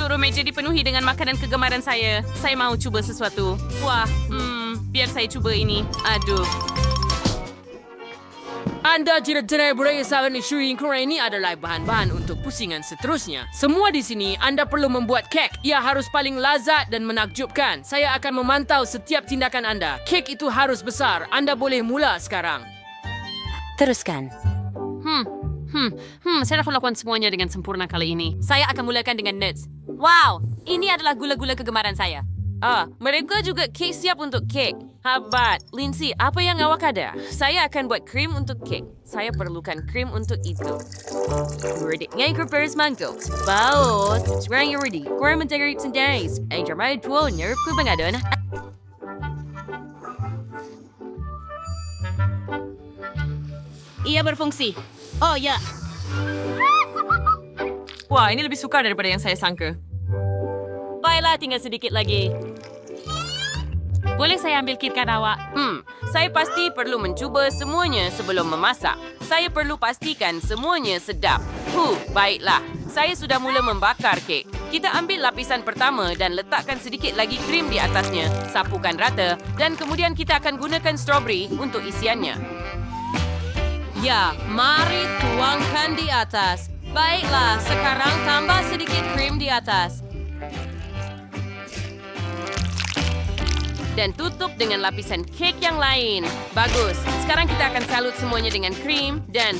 seluruh meja dipenuhi dengan makanan kegemaran saya. Saya mahu cuba sesuatu. Wah, biar saya cuba ini. Aduh. Anda tidak berisau Shuri kerana ini adalah bahan-bahan untuk pusingan seterusnya. Semua di sini anda perlu membuat kek. Ia harus paling lazat dan menakjubkan. Saya akan memantau setiap tindakan anda. Kek itu harus besar. Anda boleh mula sekarang. Teruskan. Saya akan lakukan semuanya dengan sempurna kali ini. Saya akan mulakan dengan nuts. Wow, ini adalah gula-gula kegemaran saya. Mereka juga kek siap untuk kek. Hebat. Lindsay, apa yang awak ada? Saya akan buat krim untuk kek. Saya perlukan krim untuk itu. Ready. Ngayon ko mango. Baos. Sekarang yang ready. Kurang mentega sendiri. Jamai dua nerf ko ba nga doon? Ia berfungsi. Oh, ya. Wah, ini lebih sukar daripada yang saya sangka. Baiklah, tinggal sedikit lagi. Boleh saya ambil KitKat awak? Saya pasti perlu mencuba semuanya sebelum memasak. Saya perlu pastikan semuanya sedap. Baiklah. Saya sudah mula membakar kek. Kita ambil lapisan pertama dan letakkan sedikit lagi krim di atasnya. Sapukan rata dan kemudian kita akan gunakan strawberry untuk isiannya. Ya, mari tuangkan di atas. Baiklah, sekarang tambah sedikit krim di atas. Dan tutup dengan lapisan kek yang lain. Bagus. Sekarang kita akan salut semuanya dengan krim. Dan,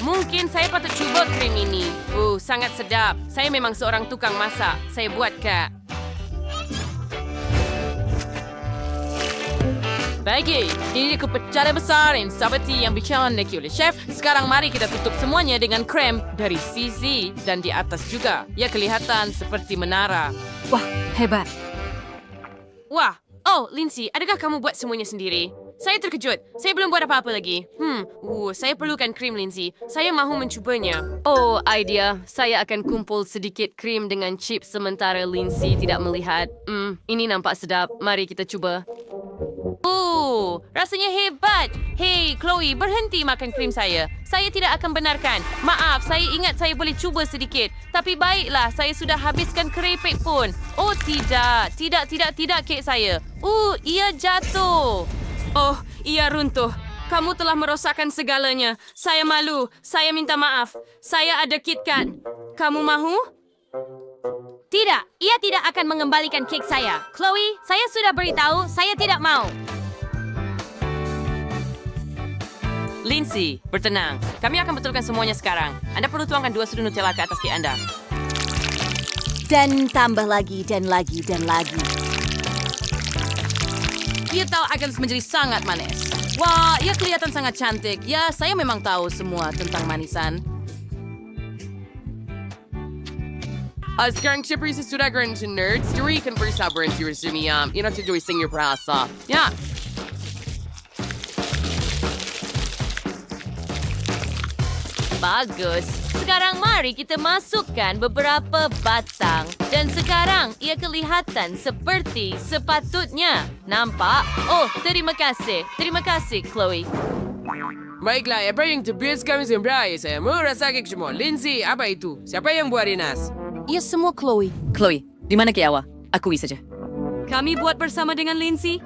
mungkin saya patut cuba krim ini. Sangat sedap. Saya memang seorang tukang masak. Saya buat, Kak. Baik, ini kepecahan besar yang seperti yang dicanangkan oleh chef. Sekarang mari kita tutup semuanya dengan krem dari sisi dan di atas juga. Ya, kelihatan seperti menara. Wah, hebat. Wah, Lindsay, adakah kamu buat semuanya sendiri? Saya terkejut. Saya belum buat apa-apa lagi. Saya perlukan krim, Lindsay. Saya mahu mencubanya. Idea. Saya akan kumpul sedikit krim dengan chip sementara Lindsay tidak melihat. Ini nampak sedap. Mari kita cuba. Rasanya hebat. Hei, Chloe, berhenti makan krim saya. Saya tidak akan benarkan. Maaf, saya ingat saya boleh cuba sedikit. Tapi baiklah, saya sudah habiskan keripik pun. Tidak. Tidak, kek saya. Ia jatuh. Ia runtuh. Kamu telah merosakkan segalanya. Saya malu. Saya minta maaf. Saya ada KitKat. Kamu mahu? Tidak, ia tidak akan mengembalikan kek saya. Chloe, saya sudah beritahu, saya tidak mau. Lindsay, bertenang. Kami akan betulkan semuanya sekarang. Anda perlu tuangkan 2 sudu Nutella ke atas kek Anda. Dan tambah lagi, dan lagi, dan lagi. Ia tahu akan menjadi sangat manis. Wah, ia kelihatan sangat cantik. Ya, saya memang tahu semua tentang manisan. Sekarang siapa yang sudah garanti nerds? Jadi kan bersabar untuk resumi ini nanti jadi sing your perasa. Ya. Bagus. Sekarang mari kita masukkan beberapa batang. Dan sekarang ia kelihatan seperti sepatutnya. Nampak? Terima kasih. Terima kasih, Chloe. Baiklah, apa yang terbiasa kami sembrai? Saya mau rasa kek semua. Lindsay, apa itu? Siapa yang buat Inas? Ia semua Chloe. Chloe, di mana kek awak? Akui saja. Kami buat bersama dengan Lindsay.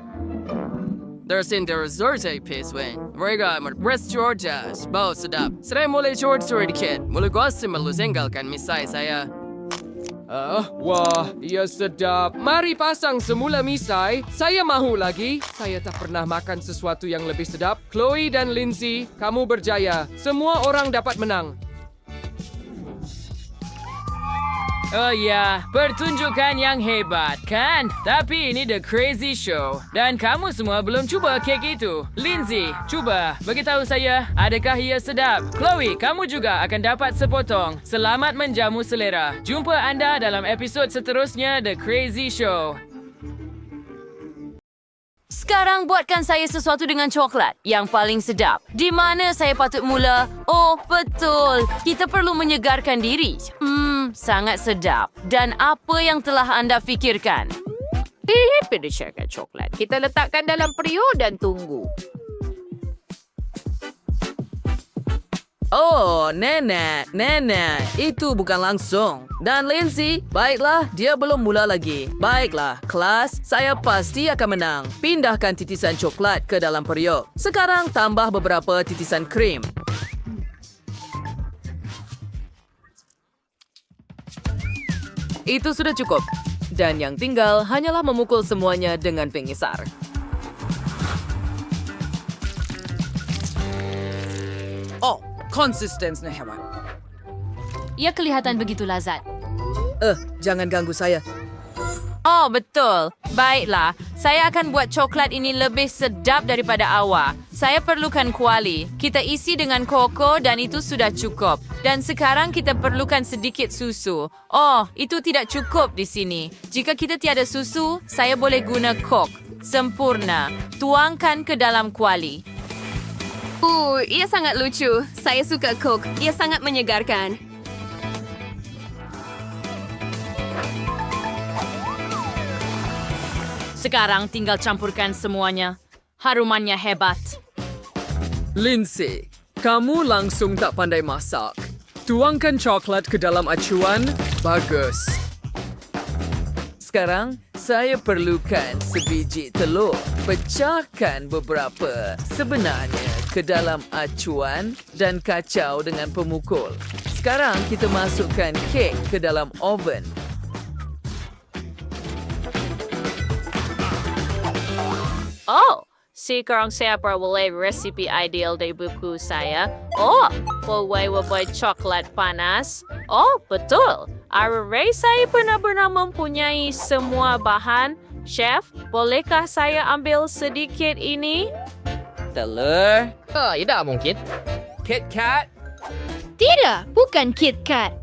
Tersin Zorze Pisway. Mereka meres Georgia. Bau sedap. Saya mulai short sedikit. Mulai gusto melusenggalkan misai saya. Wah, ia sedap. Mari pasang semula misai. Saya mahu lagi. Saya tak pernah makan sesuatu yang lebih sedap. Chloe dan Lindsay, kamu berjaya. Semua orang dapat menang. Pertunjukan yang hebat, kan? Tapi ini The Crazy Show. Dan kamu semua belum cuba kek itu. Lindsay, cuba. Beritahu saya, adakah ia sedap? Chloe, kamu juga akan dapat sepotong. Selamat menjamu selera. Jumpa anda dalam episod seterusnya The Crazy Show. Sekarang buatkan saya sesuatu dengan coklat yang paling sedap. Di mana saya patut mula? Betul. Kita perlu menyegarkan diri. Sangat sedap. Dan apa yang telah anda fikirkan? Pedesyakan coklat. Kita letakkan dalam periuk dan tunggu. Oh, nenek, itu bukan langsung. Dan Lindsay, baiklah, dia belum mula lagi. Baiklah, kelas, saya pasti akan menang. Pindahkan titisan coklat ke dalam periuk. Sekarang tambah beberapa titisan krim. Itu sudah cukup. Dan yang tinggal hanyalah memukul semuanya dengan pengisar. Oh, konsistensinya hebat. Ia kelihatan begitu lazat. Jangan ganggu saya. Oh, betul. Baiklah, saya akan buat coklat ini lebih sedap daripada awal. Saya perlukan kuali. Kita isi dengan koko dan itu sudah cukup. Dan sekarang kita perlukan sedikit susu. Oh, itu tidak cukup di sini. Jika kita tiada susu, saya boleh guna kok. Sempurna. Tuangkan ke dalam kuali. Ia sangat lucu. Saya suka Coke. Ia sangat menyegarkan. Sekarang tinggal campurkan semuanya. Harumannya hebat. Lindsay, kamu langsung tak pandai masak. Tuangkan coklat ke dalam acuan. Bagus. Sekarang, saya perlukan sebiji telur. Pecahkan beberapa sebenarnya ke dalam acuan dan kacau dengan pemukul. Sekarang kita masukkan kek ke dalam oven. Oh, sekarang saya peroleh resipi ideal dari buku saya. Oh, boleh buat coklat panas. Oh, betul. Hari saya benar-benar mempunyai semua bahan. Chef, bolehkah saya ambil sedikit ini? Telur. Tidak mungkin. Kit Kat. Tidak, bukan Kit Kat.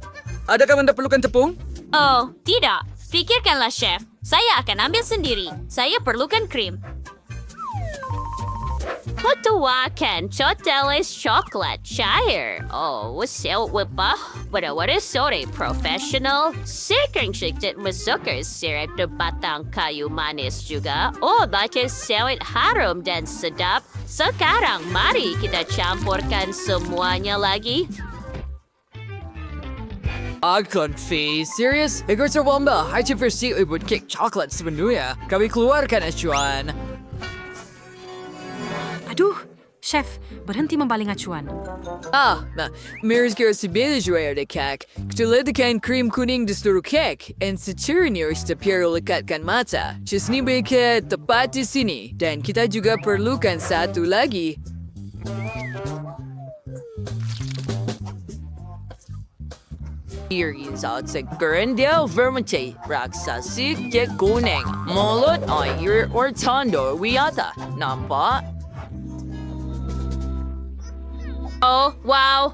Adakah anda perlukan tepung? Oh, tidak. Fikirkanlah, Chef. Saya akan ambil sendiri. Saya perlukan krim. Tuakan chocolate coklat cair. Oh, wasel wapa. Pada sore profesional. Sekarang sedikit masukkan sirup dan batang kayu manis juga. Oh, baca sawit harum dan sedap. Sekarang mari kita campurkan semuanya lagi. Akan Fee, serius? Ikut terwamba, hanya versi buat kek coklat sepenuhnya. Kami keluarkan acuan. Aduh, Chef, berhenti membaling acuan. Miris kira sebelum juara kek. Kita letakkan krim kuning di seluruh kek. Dan seterusnya kita lekatkan mata. Cisni mereka tepat di sini. Dan kita juga perlukan satu lagi. Series out sa Gerendale Vermonte, raksasi kek kuning, mulut air or tandor wiyata. Nampak? Oh, wow.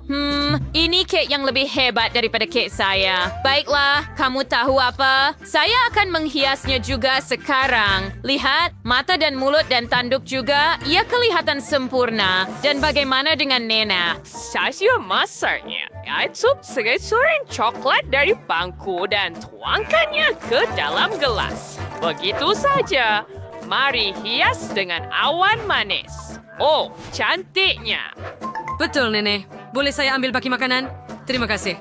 Ini kek yang lebih hebat daripada kek saya. Baiklah, kamu tahu apa? Saya akan menghiasnya juga sekarang. Lihat, mata dan mulut dan tanduk juga, ia kelihatan sempurna. Dan bagaimana dengan Nena? Saya masaknya. Itu segesuran coklat dari bangku dan tuangkannya ke dalam gelas. Begitu saja. Mari hias dengan awan manis. Oh, cantiknya. Betul, Nenek. Boleh saya ambil baki makanan? Terima kasih.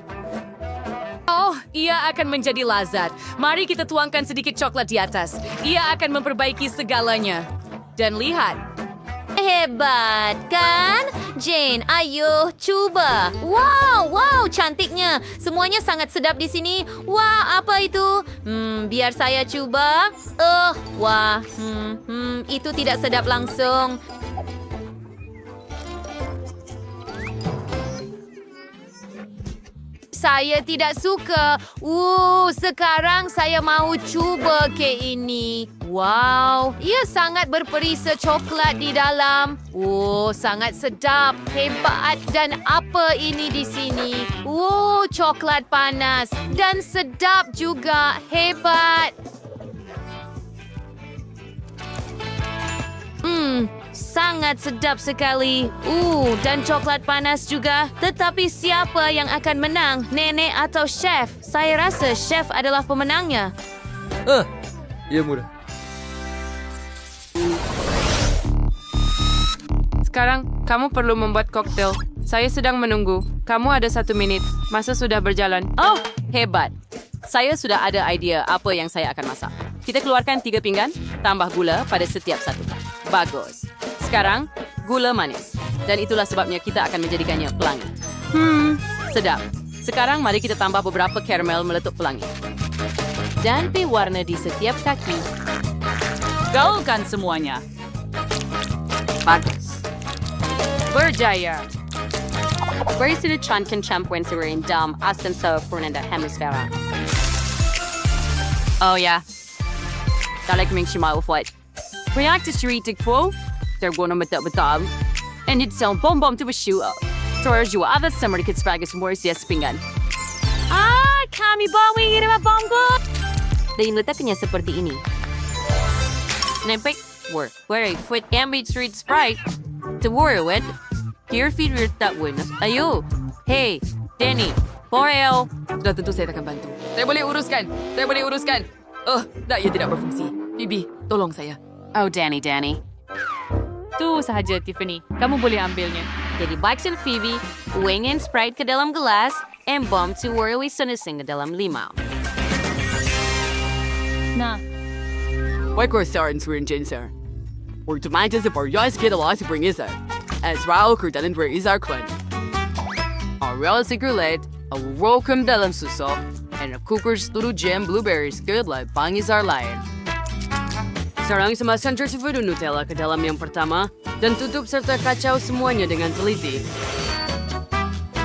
Oh, ia akan menjadi lazat. Mari kita tuangkan sedikit coklat di atas. Ia akan memperbaiki segalanya. Dan lihat. Hebat, kan? Jane, ayo, coba. Wow, cantiknya. Semuanya sangat sedap di sini. Wah, apa itu? Biar saya coba. Itu tidak sedap langsung. Saya tidak suka. Sekarang saya mau coba kek ini. Wow, ia sangat berperisa coklat di dalam. Sangat sedap, hebat. Dan apa ini di sini? Coklat panas dan sedap juga, hebat. Sangat sedap sekali. Dan coklat panas juga. Tetapi siapa yang akan menang? Nenek atau Chef? Saya rasa Chef adalah pemenangnya. Ya mudah. Sekarang, kamu perlu membuat koktail. Saya sedang menunggu. Kamu ada 1 minit. Masa sudah berjalan. Oh, hebat. Saya sudah ada idea apa yang saya akan masak. Kita keluarkan 3 pinggan, tambah gula pada setiap satu. Bagus. Sekarang, gula manis. Dan itulah sebabnya kita akan menjadikannya pelangi. Sedap. Sekarang mari kita tambah beberapa karamel meletup pelangi. Dan beri warna di setiap kaki. Gaulkan semuanya. Bagus. Berjaya. Where is the Chankin Champion were in Dam, Aston So, Fernanda Hemisfera? Oh yeah. Dalik ming simaufwat. React to Shritik Po. They're gonna betul-betul. And it's sell bom-bom to a shoe up. Torres you other summer to kids bagus more yes pingan. Kami bawi ini bangko. Dan letaknya seperti ini. Nempek. Where a foot ambient street sprite. The warrior wet. Your feet were that win. Ayo. Hey, Danny. Borel. Sudah tentu saya akan bantu. Saya boleh uruskan. Ia tidak berfungsi. Phoebe, tolong saya. Oh, Danny. Tu sahaja, Tiffany. Kamu boleh ambilnya. Jadi Bikes and Phoebe, uingin Sprite ke dalam gelas, and bomb to Warwi Sunising ke dalam limau. Nah, Vaikor Sarens were in Jinser. Or Tomatas of our Yas get a lot to bring is it. As Raul Kurdanen were is our clan. Our Raul Sigurled, a welcome dalam suso, and a cooker's little gem blueberries good like bang is our lion. Sarang semaskan tersebut Nutella ke dalam yang pertama dan tutup serta kacau semuanya dengan teliti.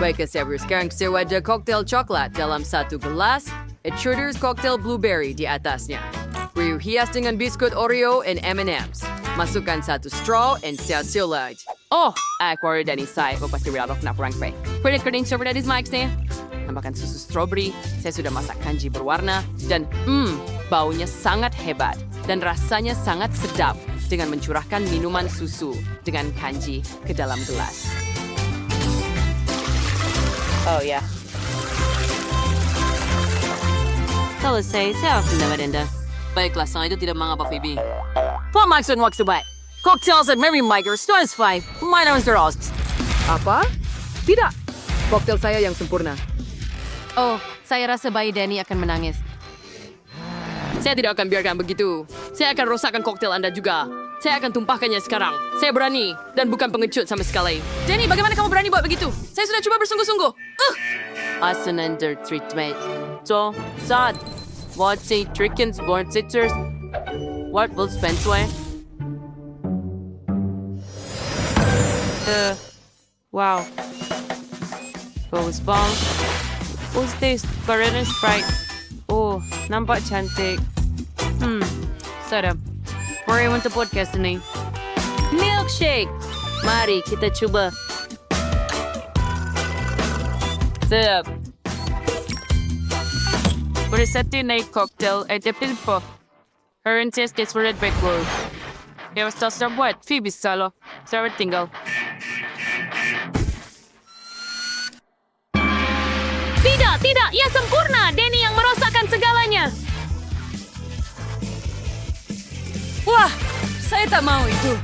Baik Xavier sekarang sewa ada koktail coklat dalam 1 gelas, Intruder's cocktail blueberry di atasnya. Beri hias dengan biskut Oreo and M&M's. Masukkan 1 straw and silage. Oh, aku ada Danny saya. Kau pasti berada nak kurang pe. Kering seperti Danny's mics nih. Tambahkan susu strawberry. Saya sudah masak kanji berwarna dan baunya sangat hebat dan rasanya sangat sedap dengan mencurahkan minuman susu dengan kanji ke dalam gelas. Oh ya. Selesai, saya akan merinda. Baiklah, sang itu tidak mengapa, Phoebe. What maksud baik? Cocktails at Mary Miker, Stones 5, my name's Rost. Apa? Tidak. Koktail saya yang sempurna. Oh, saya rasa bayi Danny akan menangis. Saya tidak akan biarkan begitu. Saya akan rosakkan koktail Anda juga. Saya akan tumpahkannya sekarang. Saya berani dan bukan pengecut sama sekali. Danny, bagaimana kamu berani buat begitu? Saya sudah coba bersungguh-sungguh. Asunander treatment. So, sad. What say chickens born sitters? What will Spencer? Wow. Rose ball. What's this? Beretta Sprite. Oh, nampak cantik. Sedap. Mari untuk podcast ini. Milkshake. Mari kita cuba. Sedap. Bersatu naik cocktail adapted po. Herentes desperate backward. Yang setelah buat, Phoebe salah. Saya tinggal. Tidak, ia sempurna. Danny yang merosakkan segalanya. Wah, saya tak mau itu.